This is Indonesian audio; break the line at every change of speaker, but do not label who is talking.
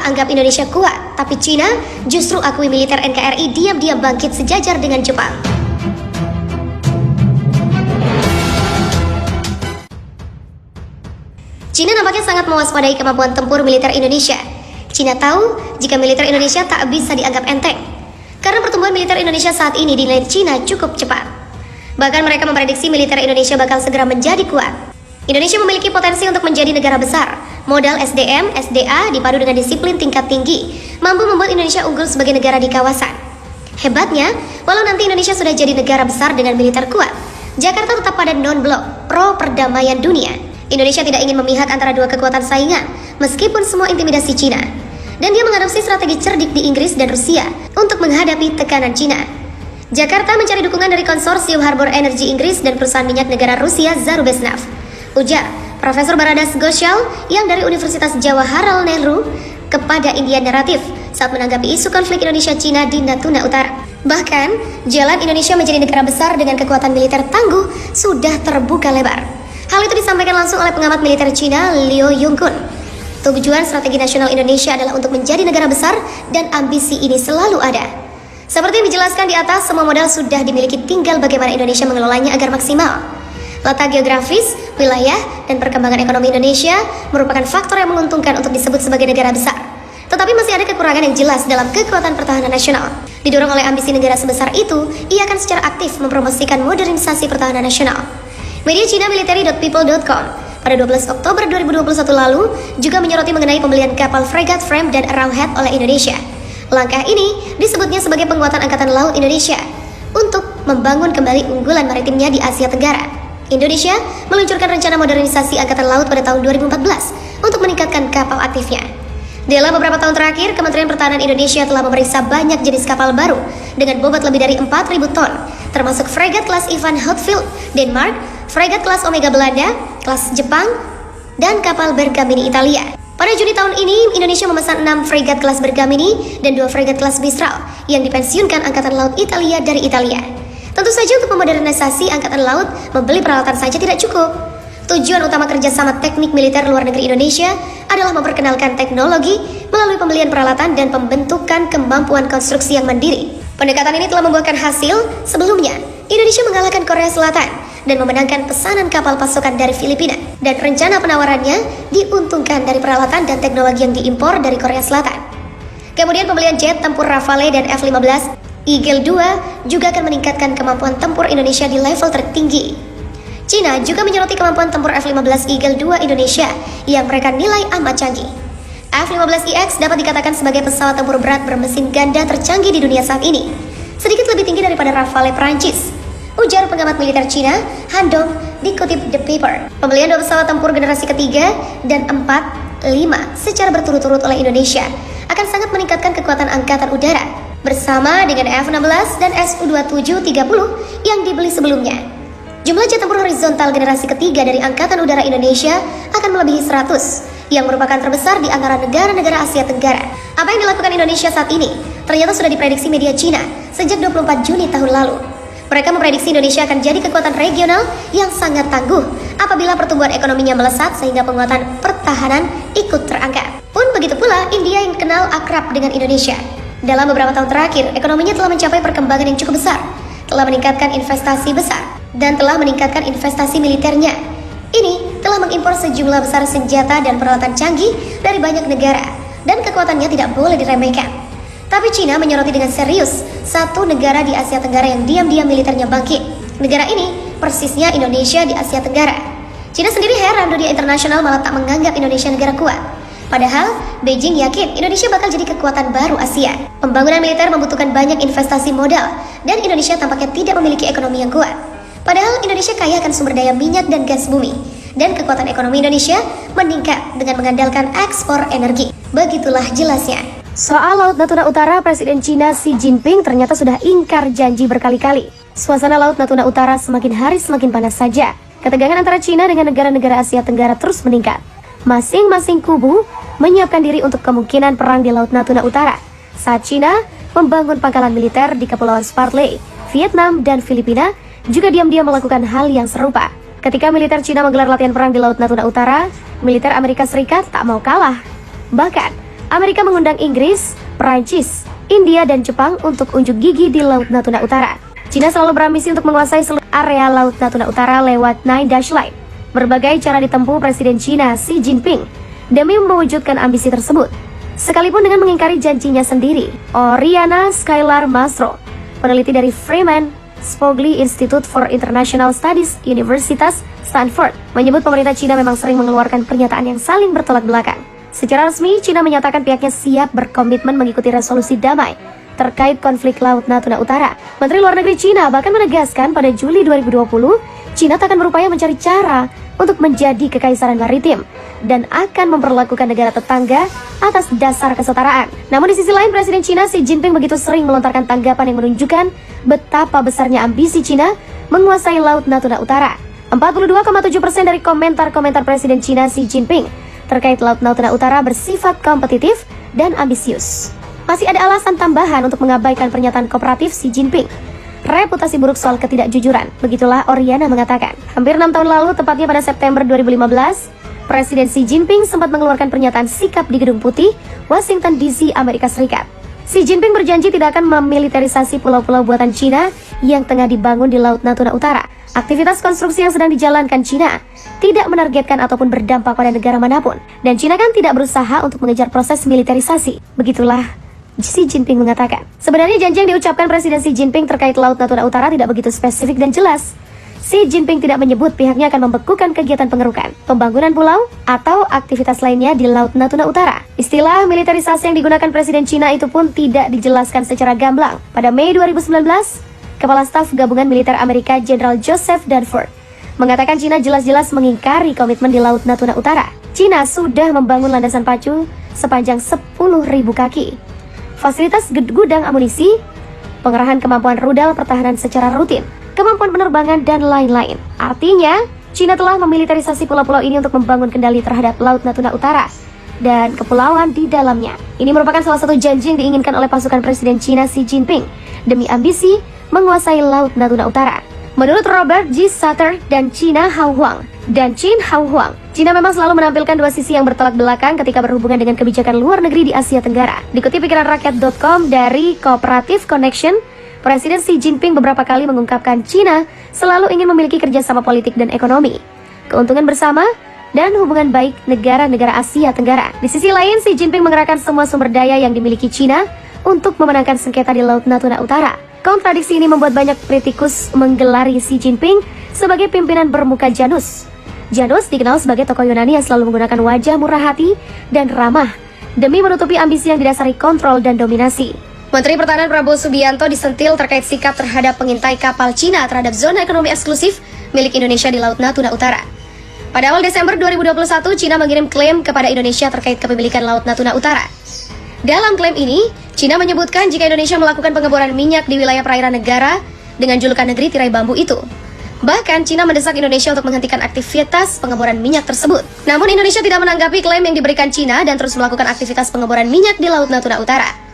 tak anggap Indonesia kuat, tapi Cina justru akui militer NKRI diam-diam bangkit sejajar dengan Jepang. Cina nampaknya sangat mewaspadai kemampuan tempur militer Indonesia. Cina tahu jika militer Indonesia tak bisa dianggap enteng, karena pertumbuhan militer Indonesia saat ini dinilai Cina cukup cepat. Bahkan mereka memprediksi militer Indonesia bakal segera menjadi kuat. Indonesia memiliki potensi untuk menjadi negara besar. Modal SDM, SDA dipadu dengan disiplin tingkat tinggi, mampu membuat Indonesia unggul sebagai negara di kawasan. Hebatnya, walau nanti Indonesia sudah jadi negara besar dengan militer kuat, Jakarta tetap pada non-blok, pro perdamaian dunia. Indonesia tidak ingin memihak antara dua kekuatan saingan, meskipun semua intimidasi Cina. Dan dia mengadopsi strategi cerdik di Inggris dan Rusia untuk menghadapi tekanan Cina. Jakarta mencari dukungan dari konsorsium Harbor Energy Inggris dan perusahaan minyak negara Rusia Zarubezhnaf. Ujar Profesor Baradas Ghoshal yang dari Universitas Jawaharlal Nehru kepada India Naratif saat menanggapi isu konflik Indonesia-Cina di Natuna Utara. Bahkan, jalan Indonesia menjadi negara besar dengan kekuatan militer tangguh sudah terbuka lebar. Hal itu disampaikan langsung oleh pengamat militer Cina Liu Yongkun. Tujuan strategi nasional Indonesia adalah untuk menjadi negara besar dan ambisi ini selalu ada. Seperti yang dijelaskan di atas, semua modal sudah dimiliki, tinggal bagaimana Indonesia mengelolanya agar maksimal. Letak geografis, wilayah, dan perkembangan ekonomi Indonesia merupakan faktor yang menguntungkan untuk disebut sebagai negara besar. Tetapi masih ada kekurangan yang jelas dalam kekuatan pertahanan nasional. Didorong oleh ambisi negara sebesar itu, ia akan secara aktif mempromosikan modernisasi pertahanan nasional. Media Cina military.people.com pada 12 Oktober 2021 lalu juga menyoroti mengenai pembelian kapal Frigate Frame dan Arrowhead oleh Indonesia. Langkah ini disebutnya sebagai penguatan Angkatan Laut Indonesia untuk membangun kembali unggulan maritimnya di Asia Tenggara. Indonesia meluncurkan rencana modernisasi Angkatan Laut pada tahun 2014 untuk meningkatkan kapal aktifnya. Dalam beberapa tahun terakhir, Kementerian Pertahanan Indonesia telah memeriksa banyak jenis kapal baru dengan bobot lebih dari 4.000 ton, termasuk frigate kelas Ivan Hotfield, Denmark, frigate kelas Omega Belanda, kelas Jepang, dan kapal Bergamini Italia. Pada Juni tahun ini, Indonesia memesan 6 frigate kelas Bergamini dan 2 frigate kelas Mistral yang dipensiunkan Angkatan Laut Italia dari Italia. Tentu saja untuk memodernisasi Angkatan Laut, membeli peralatan saja tidak cukup. Tujuan utama kerjasama teknik militer luar negeri Indonesia adalah memperkenalkan teknologi melalui pembelian peralatan dan pembentukan kemampuan konstruksi yang mandiri. Pendekatan ini telah membuahkan hasil. Sebelumnya, Indonesia mengalahkan Korea Selatan dan memenangkan pesanan kapal pasukan dari Filipina. Dan rencana penawarannya diuntungkan dari peralatan dan teknologi yang diimpor dari Korea Selatan. Kemudian pembelian jet tempur Rafale dan F-15 Eagle II juga akan meningkatkan kemampuan tempur Indonesia di level tertinggi. Cina juga menyoroti kemampuan tempur F-15 Eagle II Indonesia yang mereka nilai amat canggih. F-15EX dapat dikatakan sebagai pesawat tempur berat bermesin ganda tercanggih di dunia saat ini, sedikit lebih tinggi daripada Rafale Perancis. Ujar pengamat militer Cina, Han Dong, dikutip The Paper. Pembelian 2 pesawat tempur generasi ketiga dan 4, 5 secara berturut-turut oleh Indonesia akan sangat meningkatkan kekuatan angkatan udara bersama dengan F-16 dan Su-27 30 yang dibeli sebelumnya. Jumlah jet tempur horizontal generasi ketiga dari Angkatan Udara Indonesia akan melebihi 100, yang merupakan terbesar di antara negara-negara Asia Tenggara. Apa yang dilakukan Indonesia saat ini ternyata sudah diprediksi media Cina sejak 24 Juni tahun lalu. Mereka memprediksi Indonesia akan jadi kekuatan regional yang sangat tangguh apabila pertumbuhan ekonominya melesat sehingga penguatan pertahanan ikut terangkat. Pun begitu pula India yang kenal akrab dengan Indonesia. Dalam beberapa tahun terakhir, ekonominya telah mencapai perkembangan yang cukup besar, telah meningkatkan investasi besar, dan telah meningkatkan investasi militernya. Ini telah mengimpor sejumlah besar senjata dan peralatan canggih dari banyak negara, dan kekuatannya tidak boleh diremehkan. Tapi Cina menyoroti dengan serius satu negara di Asia Tenggara yang diam-diam militernya bangkit. Negara ini persisnya Indonesia di Asia Tenggara. Cina sendiri heran dunia internasional malah tak menganggap Indonesia negara kuat. Padahal, Beijing yakin Indonesia bakal jadi kekuatan baru Asia. Pembangunan militer membutuhkan banyak investasi modal, dan Indonesia tampaknya tidak memiliki ekonomi yang kuat. Padahal Indonesia kaya akan sumber daya minyak dan gas bumi, dan kekuatan ekonomi Indonesia meningkat dengan mengandalkan ekspor energi. Begitulah jelasnya. Soal Laut Natuna Utara, Presiden Cina Xi Jinping ternyata sudah ingkar janji berkali-kali. Suasana Laut Natuna Utara semakin hari semakin panas saja. Ketegangan antara Cina dengan negara-negara Asia Tenggara terus meningkat. Masing-masing kubu menyiapkan diri untuk kemungkinan perang di Laut Natuna Utara saat Cina membangun pangkalan militer di Kepulauan Spratly, Vietnam, dan Filipina juga diam-diam melakukan hal yang serupa. Ketika militer Cina menggelar latihan perang di Laut Natuna Utara, militer Amerika Serikat tak mau kalah. Bahkan, Amerika mengundang Inggris, Perancis, India, dan Jepang untuk unjuk gigi di Laut Natuna Utara. China selalu berambisi untuk menguasai seluruh area Laut Natuna Utara lewat Nine Dash Line. Berbagai cara ditempuh Presiden China Xi Jinping demi mewujudkan ambisi tersebut. Sekalipun dengan mengingkari janjinya sendiri, Oriana Skylar Masro, peneliti dari Freeman Spogli Institute for International Studies Universitas Stanford, menyebut pemerintah China memang sering mengeluarkan pernyataan yang saling bertolak belakang. Secara resmi, China menyatakan pihaknya siap berkomitmen mengikuti resolusi damai terkait konflik Laut Natuna Utara. Menteri Luar Negeri China bahkan menegaskan pada Juli 2020, China akan berupaya mencari cara untuk menjadi kekaisaran maritim dan akan memperlakukan negara tetangga atas dasar kesetaraan. Namun di sisi lain, Presiden China Xi Jinping begitu sering melontarkan tanggapan yang menunjukkan betapa besarnya ambisi China menguasai Laut Natuna Utara. 42,7% dari komentar-komentar Presiden China Xi Jinping terkait Laut Natuna Utara bersifat kompetitif dan ambisius. Masih ada alasan tambahan untuk mengabaikan pernyataan kooperatif Xi Jinping. Reputasi buruk soal ketidakjujuran, begitulah Oriana mengatakan. Hampir 6 tahun lalu, tepatnya pada September 2015, Presiden Xi Jinping sempat mengeluarkan pernyataan sikap di Gedung Putih, Washington DC, Amerika Serikat. Xi Jinping berjanji tidak akan memiliterisasi pulau-pulau buatan China yang tengah dibangun di Laut Natuna Utara. Aktivitas konstruksi yang sedang dijalankan China tidak menargetkan ataupun berdampak pada negara manapun. Dan China kan tidak berusaha untuk mengejar proses militerisasi. Begitulah Xi Jinping mengatakan. Sebenarnya janji yang diucapkan Presiden Xi Jinping terkait Laut Natuna Utara tidak begitu spesifik dan jelas. Xi Jinping tidak menyebut pihaknya akan membekukan kegiatan pengerukan, pembangunan pulau, atau aktivitas lainnya di Laut Natuna Utara. Istilah militerisasi yang digunakan Presiden China itu pun tidak dijelaskan secara gamblang. Pada Mei 2019, Kepala Staf Gabungan Militer Amerika Jenderal Joseph Dunford mengatakan China jelas-jelas mengingkari komitmen di Laut Natuna Utara. China sudah membangun landasan pacu sepanjang 10.000 kaki, fasilitas gudang amunisi, pengerahan kemampuan rudal pertahanan secara rutin, kemampuan penerbangan, dan lain-lain. Artinya, China telah memiliterisasi pulau-pulau ini untuk membangun kendali terhadap Laut Natuna Utara dan kepulauan di dalamnya. Ini merupakan salah satu janji yang diinginkan oleh pasukan Presiden China Xi Jinping demi ambisi menguasai Laut Natuna Utara. Menurut Robert G. Sutter dan Chin Hao Huang, China memang selalu menampilkan dua sisi yang bertolak belakang ketika berhubungan dengan kebijakan luar negeri di Asia Tenggara. Dikutip pikiranrakyat.com dari Cooperative Connection, Presiden Xi Jinping beberapa kali mengungkapkan China selalu ingin memiliki kerjasama politik dan ekonomi, keuntungan bersama, dan hubungan baik negara-negara Asia Tenggara. Di sisi lain, Xi Jinping mengerahkan semua sumber daya yang dimiliki China untuk memenangkan sengketa di Laut Natuna Utara. Kontradiksi ini membuat banyak kritikus menggelari Xi Jinping sebagai pimpinan bermuka Janus. Janus dikenal sebagai tokoh Yunani yang selalu menggunakan wajah murah hati dan ramah demi menutupi ambisi yang didasari kontrol dan dominasi. Menteri Pertahanan Prabowo Subianto disentil terkait sikap terhadap pengintai kapal Cina terhadap zona ekonomi eksklusif milik Indonesia di Laut Natuna Utara. Pada awal Desember 2021, Cina mengirim klaim kepada Indonesia terkait kepemilikan Laut Natuna Utara. Dalam klaim ini, China menyebutkan jika Indonesia melakukan pengeboran minyak di wilayah perairan negara dengan julukan negeri tirai bambu itu. Bahkan, China mendesak Indonesia untuk menghentikan aktivitas pengeboran minyak tersebut. Namun, Indonesia tidak menanggapi klaim yang diberikan China dan terus melakukan aktivitas pengeboran minyak di Laut Natuna Utara.